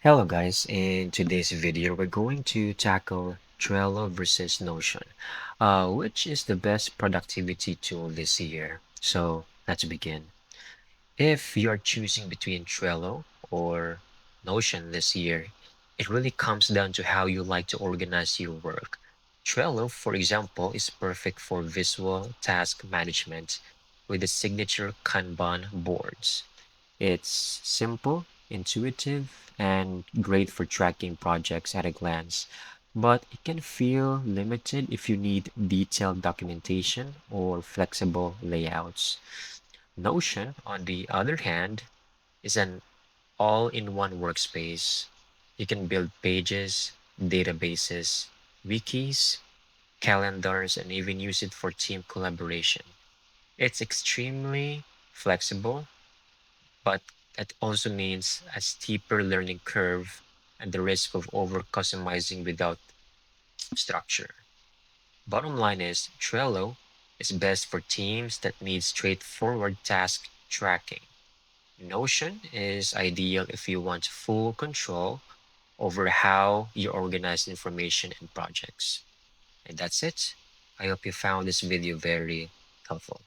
Hello guys, in today's video we're going to tackle Trello versus Notion, which is the best productivity tool this year. So let's begin. If you're choosing between Trello or Notion this year, it really comes down to how you like to organize your work. Trello, for example, is perfect for visual task management with the signature Kanban boards. It's simple, intuitive, and great for tracking projects at a glance, but it can feel limited if you need detailed documentation or flexible layouts. Notion, on the other hand, is an all-in-one workspace. You can build pages, databases, wikis, calendars, and even use it for team collaboration. It's extremely flexible, but that also means a steeper learning curve and the risk of over customizing without structure. Bottom line is Trello is best for teams that need straightforward task tracking. Notion is ideal if you want full control over how you organize information and projects. And that's it. I hope you found this video very helpful.